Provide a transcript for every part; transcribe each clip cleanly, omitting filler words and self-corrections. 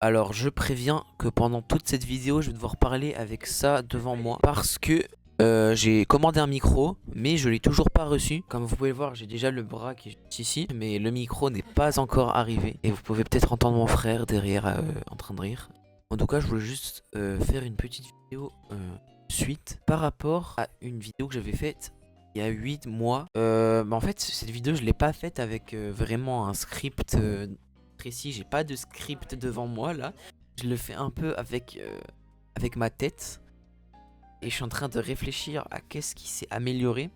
Alors je préviens que pendant toute cette vidéo je vais devoir parler avec ça devant moi parce que j'ai commandé un micro mais je l'ai toujours pas reçu. Comme vous pouvez le voir, j'ai déjà le bras qui est juste ici, mais le micro n'est pas encore arrivé. Et vous pouvez peut-être entendre mon frère derrière en train de rire. En tout cas je voulais juste faire une petite vidéo suite par rapport à une vidéo que j'avais faite il y a 8 mois. En fait cette vidéo je l'ai pas faite avec vraiment un script précis, j'ai pas de script devant moi là. Je le fais un peu avec ma tête. Et je suis en train de réfléchir à qu'est-ce qui s'est amélioré.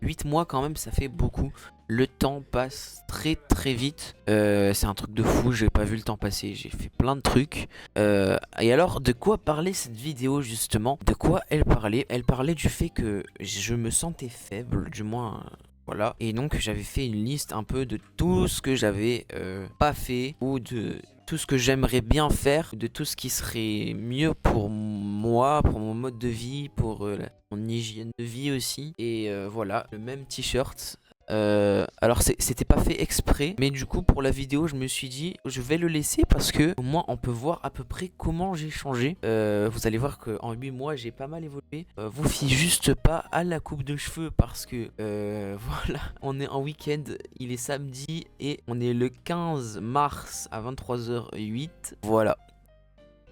8 mois quand même, ça fait beaucoup. Le temps passe très très vite. C'est un truc de fou, j'ai pas vu le temps passer. J'ai fait plein de trucs. Et alors, de quoi parlait cette vidéo justement? De quoi elle parlait? Elle parlait du fait que je me sentais faible, du moins. Voilà. Et donc j'avais fait une liste un peu de tout ce que j'avais pas fait ou de tout ce que j'aimerais bien faire, de tout ce qui serait mieux pour moi, pour mon mode de vie, pour mon hygiène de vie aussi. Et voilà, le même t-shirt. Alors c'était pas fait exprès, mais du coup pour la vidéo je me suis dit je vais le laisser parce que au moins on peut voir à peu près comment j'ai changé. Vous allez voir qu'en 8 mois j'ai pas mal évolué. Vous fiez juste pas à la coupe de cheveux parce que voilà, on est en week-end, il est samedi et on est le 15 mars à 23h08. Voilà.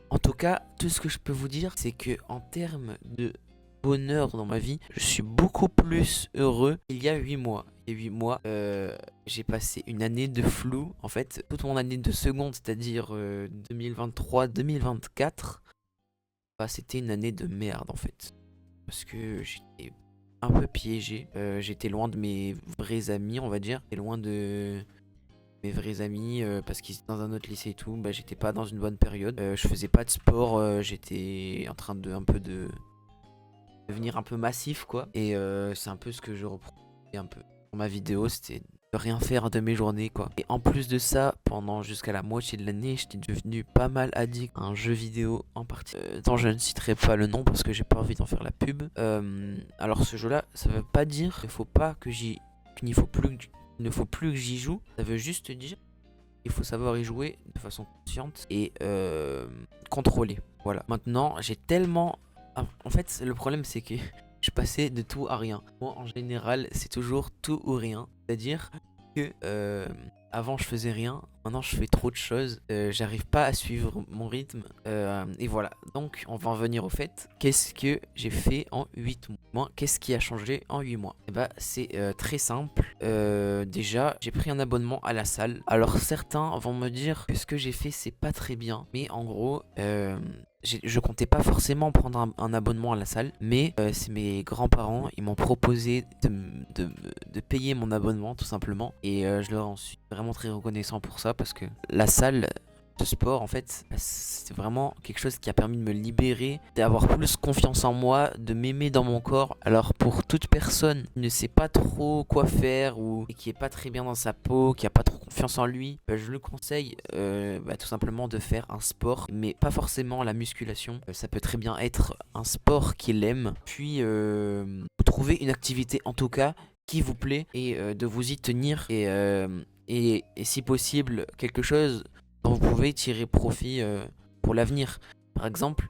En tout cas, tout ce que je peux vous dire, c'est que en termes de bonheur dans ma vie, je suis beaucoup plus heureux qu'il y a 8 mois. Il y a 8 mois, j'ai passé une année de flou. En fait, toute mon année de seconde, c'est-à-dire 2023-2024, bah, c'était une année de merde en fait. Parce que j'étais un peu piégé. J'étais loin de mes vrais amis, on va dire. J'étais loin de mes vrais amis parce qu'ils étaient dans un autre lycée et tout. Bah, j'étais pas dans une bonne période. Je faisais pas de sport. J'étais en train de un peu de devenir un peu massif quoi. Et c'est un peu ce que je reprends un peu dans ma vidéo, c'était de rien faire de mes journées quoi. Et en plus de ça, pendant jusqu'à la moitié de l'année, j'étais devenu pas mal addict à un jeu vidéo en partie dont je ne citerai pas le nom parce que j'ai pas envie d'en faire la pub. Alors ce jeu là, ça veut pas dire qu'il faut pas que qu'il ne faut plus que j'y joue. Ça veut juste dire il faut savoir y jouer de façon consciente et contrôlée. Voilà. Maintenant, j'ai tellement... En fait, le problème, c'est que je passais de tout à rien. Moi, en général, c'est toujours tout ou rien. C'est-à-dire que avant, je faisais rien. Maintenant, je fais trop de choses. J'arrive pas à suivre mon rythme. Et voilà. Donc, on va en venir au fait. Qu'est-ce que j'ai fait en 8 mois? Qu'est-ce qui a changé en 8 mois? Et bah, c'est très simple. Déjà, j'ai pris un abonnement à la salle. Alors, certains vont me dire que ce que j'ai fait, c'est pas très bien. Mais en gros, je comptais pas forcément prendre un abonnement à la salle, mais c'est mes grands-parents, ils m'ont proposé de payer mon abonnement tout simplement, et je leur en suis vraiment très reconnaissant pour ça parce que la salle de sport en fait c'est vraiment quelque chose qui a permis de me libérer, d'avoir plus confiance en moi, de m'aimer dans mon corps. Alors pour toute personne qui ne sait pas trop quoi faire ou qui est pas très bien dans sa peau, qui a pas trop confiance en lui, je le conseille tout simplement de faire un sport, mais pas forcément la musculation. Ça peut très bien être un sport qu'il aime, puis vous trouvez une activité en tout cas qui vous plaît et de vous y tenir et si possible quelque chose dont vous pouvez tirer profit pour l'avenir. Par exemple,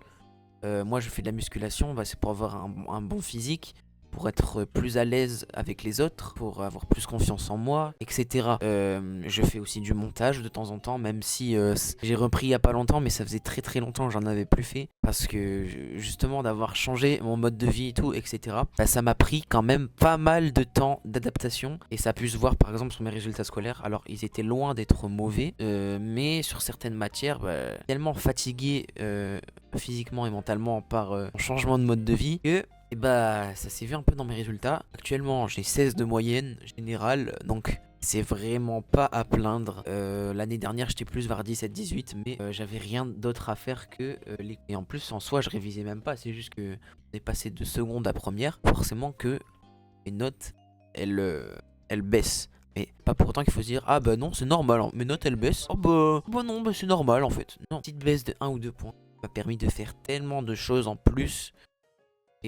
moi je fais de la musculation, bah, c'est pour avoir un bon physique, pour être plus à l'aise avec les autres, pour avoir plus confiance en moi, etc. Je fais aussi du montage de temps en temps, même si j'ai repris il y a pas longtemps, mais ça faisait très très longtemps que j'en avais plus fait, parce que justement d'avoir changé mon mode de vie et tout, etc. Bah, ça m'a pris quand même pas mal de temps d'adaptation, et ça a pu se voir par exemple sur mes résultats scolaires. Alors ils étaient loin d'être mauvais, mais sur certaines matières, bah, tellement fatigué physiquement et mentalement par mon changement de mode de vie que et bah ça s'est vu un peu dans mes résultats. Actuellement j'ai 16 de moyenne générale, donc c'est vraiment pas à plaindre. L'année dernière j'étais plus vers 17-18, mais j'avais rien d'autre à faire que les... Et en plus en soi je révisais même pas, c'est juste que on est passé de seconde à première. Forcément que mes notes elles baissent. Mais pas pour autant qu'il faut se dire ah bah non c'est normal, hein. Mes notes elles baissent. Oh bah non bah c'est normal en fait. Non, petite baisse de 1 ou 2 points m'a permis de faire tellement de choses en plus.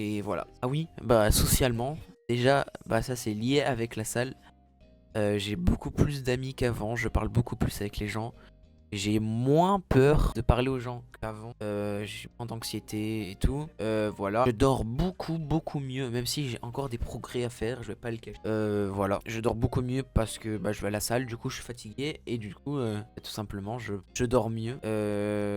Et voilà. Ah oui, bah socialement, déjà, bah ça c'est lié avec la salle. J'ai beaucoup plus d'amis qu'avant, je parle beaucoup plus avec les gens. J'ai moins peur de parler aux gens qu'avant. J'ai moins d'anxiété et tout. Voilà. Je dors beaucoup mieux, même si j'ai encore des progrès à faire, je vais pas le cacher. Voilà. Je dors beaucoup mieux parce que bah, je vais à la salle, du coup je suis fatigué et du coup tout simplement je dors mieux.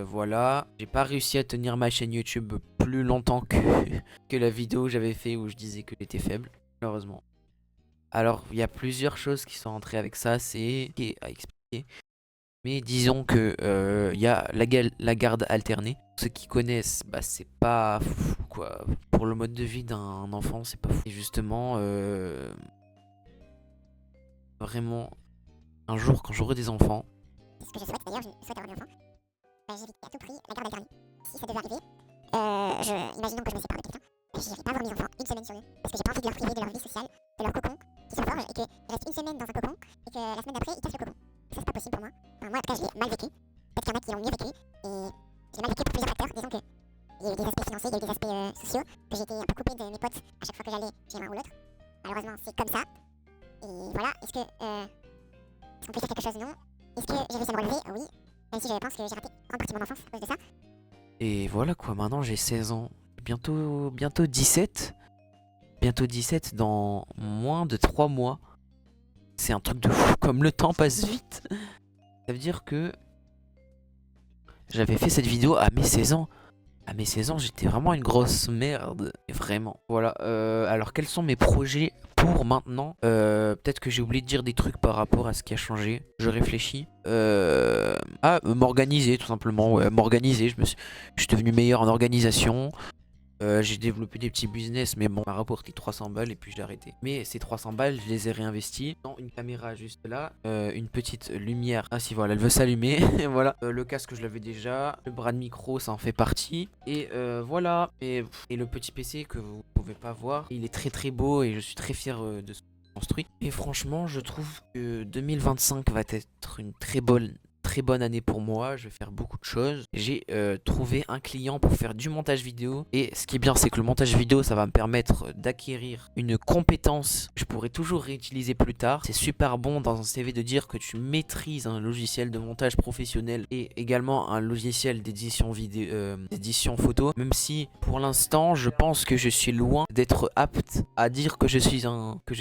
Voilà. J'ai pas réussi à tenir ma chaîne YouTube plus longtemps que la vidéo que j'avais fait où je disais que j'étais faible, malheureusement. Alors, il y a plusieurs choses qui sont entrées avec ça, c'est à expliquer. Mais disons que il y a la garde alternée. Ceux qui connaissent, bah c'est pas fou quoi. Pour le mode de vie d'un enfant, c'est pas fou. Et justement, vraiment, un jour quand j'aurai des enfants, C'est ce que je souhaite d'ailleurs, je souhaite avoir des enfants. J'évite à tout prix la garde alternée. Si ça devait arriver, imaginons que je me sépare de quelqu'un, j'irai pas voir mes enfants une semaine sur deux. Parce que j'ai pas envie de leur priver de leur vie sociale, de leur cocon qui se forge et qu'ils restent une semaine dans un cocon et que la semaine d'après ils cassent le cocon. Ça c'est pas possible pour moi. Enfin, moi en tout cas je l'ai mal vécu. Peut-être qu'il y en a qui l'ont mieux vécu. Et j'ai mal vécu pour plusieurs facteurs. Disons que il y a eu des aspects financiers, il y a eu des aspects sociaux, que j'ai été un peu coupé de mes potes à chaque fois que j'allais chez l'un ou l'autre. Malheureusement c'est comme ça. Et voilà, est-ce qu'on peut faire quelque chose? Non. Est-ce que j'ai réussi à me relever? Oui. Même si je pense que j'ai raté grande partie de mon enfance à cause de ça. et voilà quoi, maintenant j'ai 16 ans, bientôt 17. Bientôt 17 dans moins de 3 mois. C'est un truc de fou, comme le temps passe vite. Ça veut dire que j'avais fait cette vidéo à mes 16 ans. À mes 16 ans, j'étais vraiment une grosse merde. Vraiment. Voilà. Alors, quels sont mes projets pour maintenant? Peut-être que j'ai oublié de dire des trucs par rapport à ce qui a changé. Je réfléchis. M'organiser, tout simplement. Ouais, m'organiser. Je suis devenu meilleur en organisation. J'ai développé des petits business, mais bon, on m'a rapporté 300 balles et puis j'ai arrêté. Mais ces 300 balles, je les ai réinvestis dans une caméra juste là, une petite lumière. Ah si, voilà, elle veut s'allumer. Voilà, le casque, je l'avais déjà. Le bras de micro, ça en fait partie. Et voilà. Et le petit PC que vous pouvez pas voir, il est très beau et je suis très fier de ce que j'ai construit. Et franchement, je trouve que 2025 va être une très bonne année pour moi, je vais faire beaucoup de choses. J'ai trouvé un client pour faire du montage vidéo. Et ce qui est bien, c'est que le montage vidéo, ça va me permettre d'acquérir une compétence que je pourrai toujours réutiliser plus tard. C'est super bon dans un CV de dire que tu maîtrises un logiciel de montage professionnel et également un logiciel d'édition vidéo, d'édition photo. Même si pour l'instant, je pense que je suis loin d'être apte à dire que je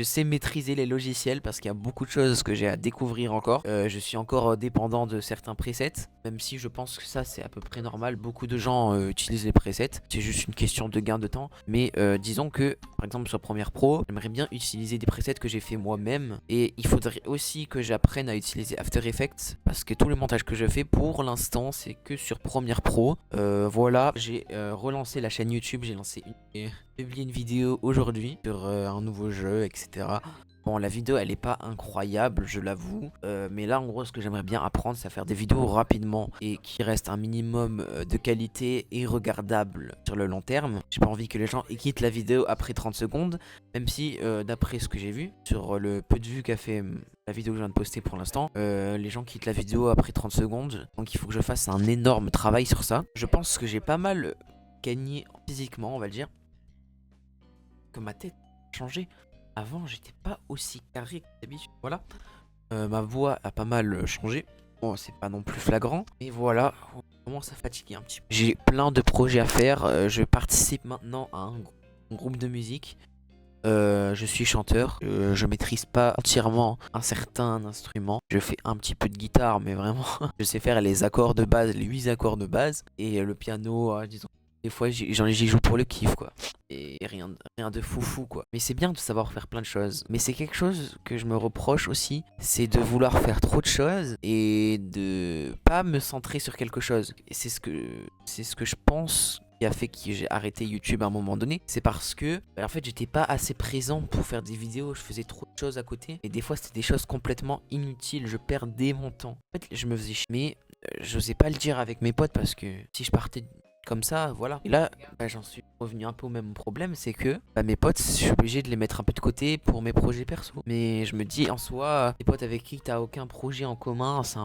sais maîtriser les logiciels parce qu'il y a beaucoup de choses que j'ai à découvrir encore. Je suis encore dépendant de certains presets, même si je pense que ça c'est à peu près normal. Beaucoup de gens utilisent les presets, c'est juste une question de gain de temps. Mais disons que par exemple sur Premiere Pro, j'aimerais bien utiliser des presets que j'ai fait moi-même. Et il faudrait aussi que j'apprenne à utiliser After Effects parce que tout le montage que je fais pour l'instant c'est que sur Premiere Pro. Voilà, j'ai relancé la chaîne YouTube, j'ai publié une vidéo aujourd'hui sur un nouveau jeu, etc. Bon, la vidéo elle est pas incroyable, je l'avoue, mais là en gros ce que j'aimerais bien apprendre c'est à faire des vidéos rapidement et qui restent un minimum de qualité et regardable sur le long terme. J'ai pas envie que les gens quittent la vidéo après 30 secondes, même si d'après ce que j'ai vu sur le peu de vues qu'a fait la vidéo que je viens de poster pour l'instant, les gens quittent la vidéo après 30 secondes, donc il faut que je fasse un énorme travail sur ça. Je pense que j'ai pas mal gagné physiquement, on va le dire, que ma tête a changé. Avant, j'étais pas aussi carré que d'habitude. Voilà. Ma voix a pas mal changé. Bon, c'est pas non plus flagrant. Mais voilà, on commence à fatiguer un petit peu. J'ai plein de projets à faire. Je participe maintenant à un groupe de musique. Je suis chanteur. Je maîtrise pas entièrement un certain instrument. Je fais un petit peu de guitare, mais vraiment, je sais faire les accords de base, les 8 accords de base. Et le piano, disons. Des fois, j'y joue pour le kiff, quoi. Et rien de foufou, quoi. Mais c'est bien de savoir faire plein de choses. Mais c'est quelque chose que je me reproche aussi, c'est de vouloir faire trop de choses et de pas me centrer sur quelque chose. Et c'est ce que je pense qui a fait que j'ai arrêté YouTube à un moment donné. C'est parce que, en fait, j'étais pas assez présent pour faire des vidéos. Je faisais trop de choses à côté. Et des fois, c'était des choses complètement inutiles. Je perdais mon temps. En fait, je me faisais chier. Mais j'osais pas le dire avec mes potes parce que si je partais comme ça, voilà. Et là, j'en suis revenu un peu au même problème, c'est que mes potes, je suis obligé de les mettre un peu de côté pour mes projets perso. Mais je me dis, en soi, les potes avec qui t'as aucun projet en commun, c'est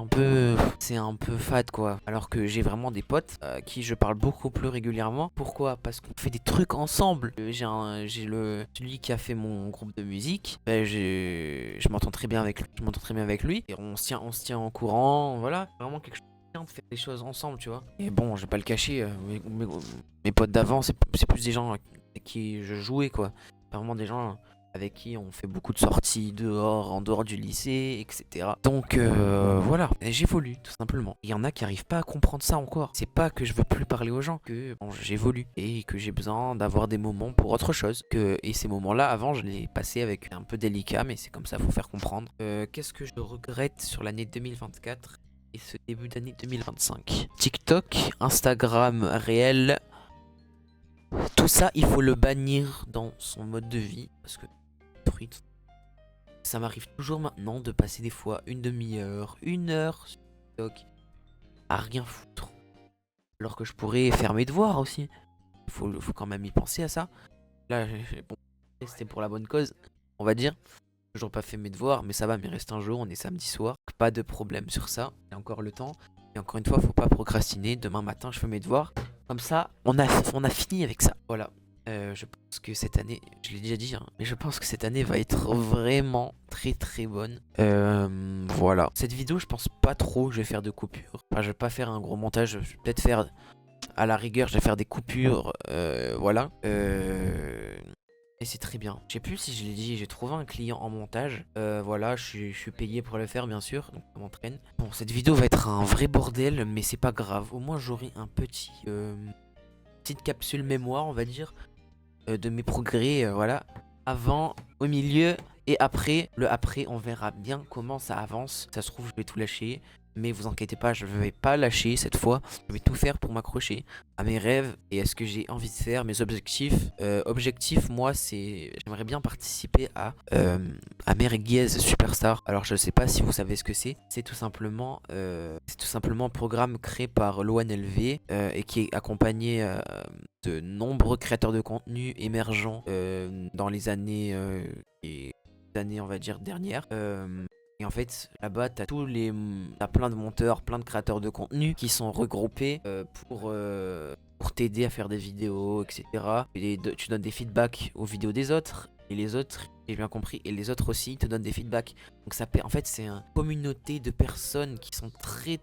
un peu fade, quoi. Alors que j'ai vraiment des potes qui je parle beaucoup plus régulièrement. Pourquoi? Parce qu'on fait des trucs ensemble. Celui qui a fait mon groupe de musique, je m'entends très bien avec lui. Et on se tient en courant, voilà. Vraiment quelque chose bien de faire des choses ensemble, tu vois. Et bon, je vais pas le cacher, mes potes d'avant, c'est plus des gens avec qui je jouais, quoi. Pas vraiment des gens avec qui on fait beaucoup de sorties dehors, en dehors du lycée, etc. Donc voilà, et j'évolue tout simplement. Il y en a qui arrivent pas à comprendre ça encore. C'est pas que je veux plus parler aux gens, que bon, j'évolue et que j'ai besoin d'avoir des moments pour autre chose. Et ces moments-là, avant, je les passais avec un peu délicat, mais c'est comme ça, faut faire comprendre. Qu'est-ce que je regrette sur l'année 2024 et ce début d'année 2025? TikTok, Instagram réel, tout ça, il faut le bannir dans son mode de vie parce que ça m'arrive toujours maintenant de passer des fois une demi-heure, 1 heure sur TikTok à rien foutre. Alors que je pourrais faire mes devoirs aussi. Faut quand même y penser à ça. Là, bon, c'était pour la bonne cause, on va dire. J'ai toujours pas fait mes devoirs, mais ça va, mais reste un jour, on est samedi soir. Pas de problème sur ça, il y a encore le temps. Et encore une fois, faut pas procrastiner. Demain matin, je fais mes devoirs. Comme ça, on a fini avec ça. Voilà. Je pense que cette année, je l'ai déjà dit, hein, mais je pense que cette année va être vraiment très très bonne. Voilà. Cette vidéo, je pense pas trop je vais faire de coupures. Enfin, je vais pas faire un gros montage. Je vais peut-être faire, à la rigueur, je vais faire des coupures. Voilà. Et c'est très bien. Je sais plus si je l'ai dit, j'ai trouvé un client en montage. Voilà, je suis payé pour le faire, bien sûr. Donc, je m'entraîne. Bon, cette vidéo va être un vrai bordel, mais c'est pas grave. Au moins, j'aurai un petite capsule mémoire, on va dire, de mes progrès, voilà, avant, au milieu et après. Le après, on verra bien comment ça avance. Ça se trouve, je vais tout lâcher, mais vous inquiétez pas, je vais pas lâcher cette fois. Je vais tout faire pour m'accrocher à mes rêves et à ce que j'ai envie de faire, mes objectifs. Objectif, moi, c'est, j'aimerais bien participer à Merguez Superstar. Alors, je sais pas si vous savez ce que c'est. C'est tout simplement un programme créé par l'ONLV et qui est accompagné de nombreux créateurs de contenu émergents dans les années on va dire dernières. Et en fait, là-bas, t'as plein de monteurs, plein de créateurs de contenu qui sont regroupés pour t'aider à faire des vidéos, etc. Tu donnes des feedbacks aux vidéos des autres. Et les autres, j'ai bien compris, et les autres aussi te donnent des feedbacks. Donc en fait, c'est une communauté de personnes qui sont très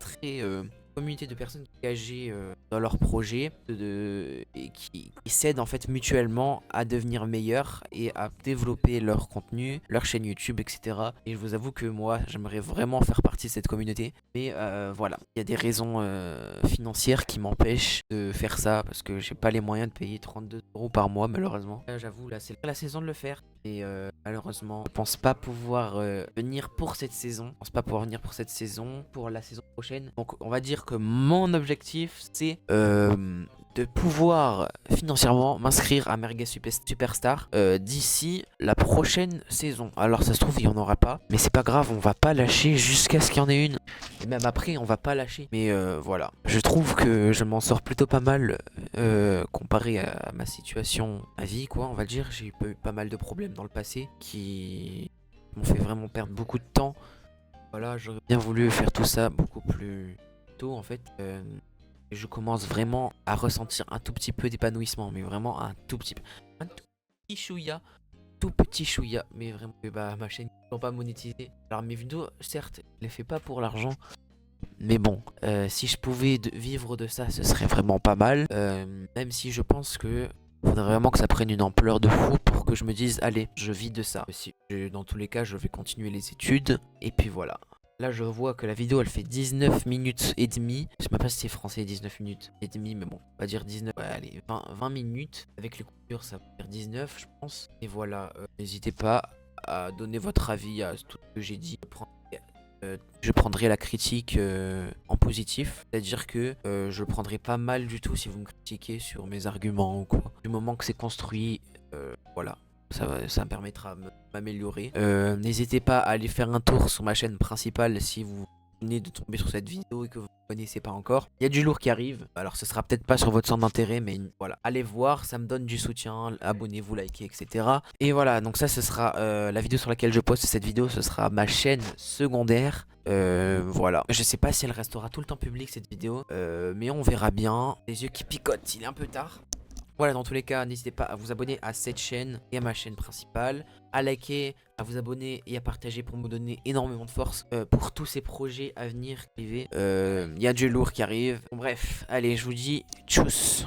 communauté de personnes engagées dans leur projet et qui s'aident en fait mutuellement à devenir meilleurs et à développer leur contenu, leur chaîne YouTube, etc. Et je vous avoue que moi, j'aimerais vraiment faire partie de cette communauté. Mais voilà, il y a des raisons financières qui m'empêchent de faire ça parce que j'ai pas les moyens de payer 32 € par mois, malheureusement. J'avoue, là, c'est la saison de le faire. Et malheureusement, je pense pas pouvoir venir pour cette saison. Je pense pas pouvoir venir pour cette saison, pour la saison prochaine. Donc, on va dire que mon objectif, c'est de pouvoir financièrement m'inscrire à Merguez Superstar d'ici la prochaine saison. Alors, ça se trouve, il y en aura pas. Mais c'est pas grave, on va pas lâcher jusqu'à ce qu'il y en ait une. Et même après, on va pas lâcher. Mais voilà. Je trouve que je m'en sors plutôt pas mal comparé à ma situation, à vie, quoi, on va dire. J'ai eu pas mal de problèmes dans le passé qui m'ont fait vraiment perdre beaucoup de temps. Voilà, j'aurais bien voulu faire tout ça beaucoup plus tôt, en fait. Je commence vraiment à ressentir un tout petit peu d'épanouissement, mais vraiment un tout petit chouïa. Tout petit chouïa, mais vraiment, ma chaîne n'est pas monétisée. Alors mes vidéos, certes, je les fais pas pour l'argent, mais bon, si je pouvais vivre de ça, ce serait vraiment pas mal. Même si je pense que faudrait vraiment que ça prenne une ampleur de fou pour que je me dise, allez, je vis de ça. Dans tous les cas, je vais continuer les études. Et puis voilà. Là, je vois que la vidéo, elle fait 19 minutes et demie. Je sais même pas si c'est français, 19 minutes et demie, mais bon, on va dire 19. Ouais, allez, 20 minutes. Avec les coupures, ça va faire 19, je pense. Et voilà, n'hésitez pas à donner votre avis à tout ce que j'ai dit. Je prendrai la critique en positif, c'est-à-dire que je prendrai pas mal du tout si vous me critiquez sur mes arguments ou quoi. Du moment que c'est construit, voilà, ça me permettra de m'améliorer. N'hésitez pas à aller faire un tour sur ma chaîne principale si vous venez de tomber sur cette vidéo et que vous ne connaissez pas encore. Il y a du lourd qui arrive, alors ce sera peut-être pas sur votre centre d'intérêt, mais voilà, allez voir, ça me donne du soutien, abonnez-vous, likez, etc. Et voilà, donc ça, ce sera la vidéo sur laquelle je poste cette vidéo, ce sera ma chaîne secondaire. Voilà, je sais pas si elle restera tout le temps publique cette vidéo, mais on verra bien. Les yeux qui picotent, il est un peu tard. Voilà, dans tous les cas, n'hésitez pas à vous abonner à cette chaîne et à ma chaîne principale, à liker, à vous abonner et à partager pour me donner énormément de force pour tous ces projets à venir privés. Il y a du lourd qui arrive. Bon, bref, allez, je vous dis tchuss.